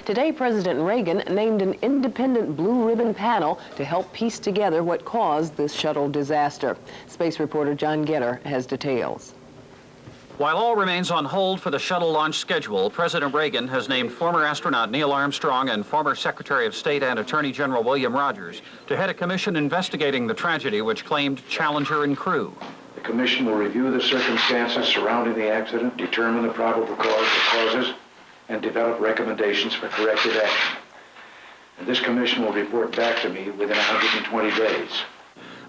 Today, President Reagan named an independent blue ribbon panel to help piece together what caused this shuttle disaster. Space reporter John Getter has details. While all remains on hold for the shuttle launch schedule, President Reagan has named former astronaut Neil Armstrong and former Secretary of State and Attorney General William Rogers to head a commission investigating the tragedy which claimed Challenger and crew. The commission will review the circumstances surrounding the accident, determine the probable causes, and develop recommendations for corrective action. And this commission will report back to me within 120 days.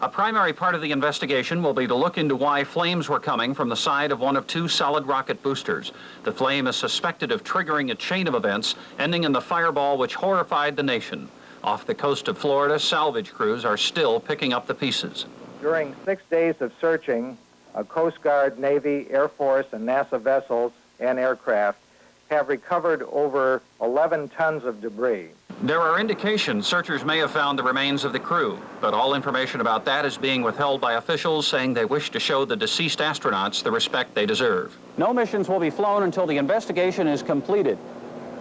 A primary part of the investigation will be to look into why flames were coming from the side of one of two solid rocket boosters. The flame is suspected of triggering a chain of events, ending in the fireball which horrified the nation. Off the coast of Florida, salvage crews are still picking up the pieces. During 6 days of searching, Coast Guard, Navy, Air Force, and NASA vessels and aircraft have recovered over 11 tons of debris. There are indications searchers may have found the remains of the crew, but all information about that is being withheld by officials saying they wish to show the deceased astronauts the respect they deserve. No missions will be flown until the investigation is completed.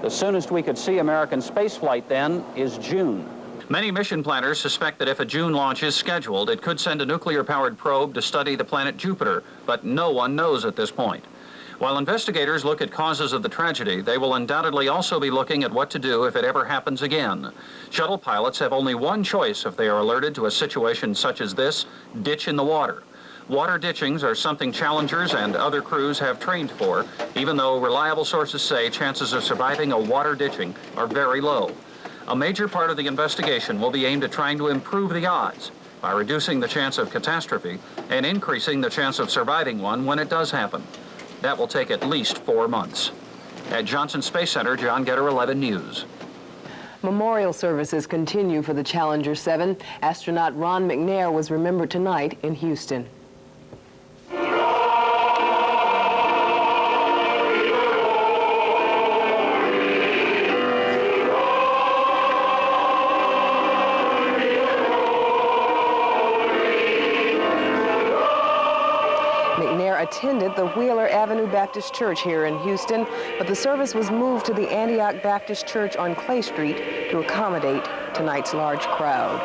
The soonest we could see American spaceflight then is June. Many mission planners suspect that if a June launch is scheduled, it could send a nuclear-powered probe to study the planet Jupiter, but no one knows at this point. While investigators look at causes of the tragedy, they will undoubtedly also be looking at what to do if it ever happens again. Shuttle pilots have only one choice if they are alerted to a situation such as this: ditch in the water. Water ditchings are something Challengers and other crews have trained for, even though reliable sources say chances of surviving a water ditching are very low. A major part of the investigation will be aimed at trying to improve the odds by reducing the chance of catastrophe and increasing the chance of surviving one when it does happen. That will take at least 4 months. At Johnson Space Center, John Getter, 11 News. Memorial services continue for the Challenger 7. Astronaut Ron McNair was remembered tonight in Houston. McNair attended the Wheeler Avenue Baptist Church here in Houston, but the service was moved to the Antioch Baptist Church on Clay Street to accommodate tonight's large crowd.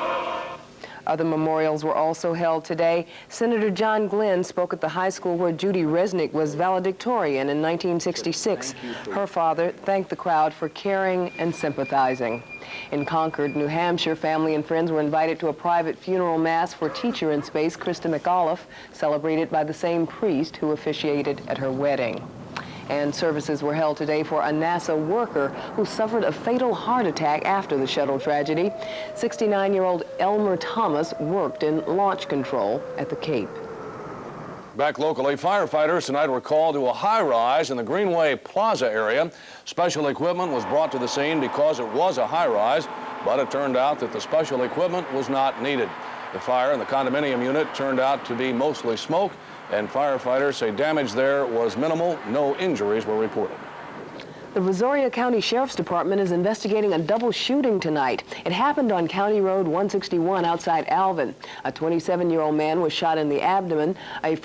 Other memorials were also held today. Senator John Glenn spoke at the high school where Judy Resnik was valedictorian in 1966. Her father thanked the crowd for caring and sympathizing. In Concord, New Hampshire, family and friends were invited to a private funeral mass for teacher in space Christina McAuliffe, celebrated by the same priest who officiated at her wedding. And services were held today for a NASA worker who suffered a fatal heart attack after the shuttle tragedy. 69-year-old Elmer Thomas worked in launch control at the Cape. Back locally, firefighters tonight were called to a high-rise in the Greenway Plaza area. Special equipment was brought to the scene because it was a high-rise, but it turned out that the special equipment was not needed. The fire in the condominium unit turned out to be mostly smoke, and firefighters say damage there was minimal. No injuries were reported. The Brazoria County Sheriff's Department is investigating a double shooting tonight. It happened on County Road 161 outside Alvin. A 27-year-old man was shot in the abdomen. A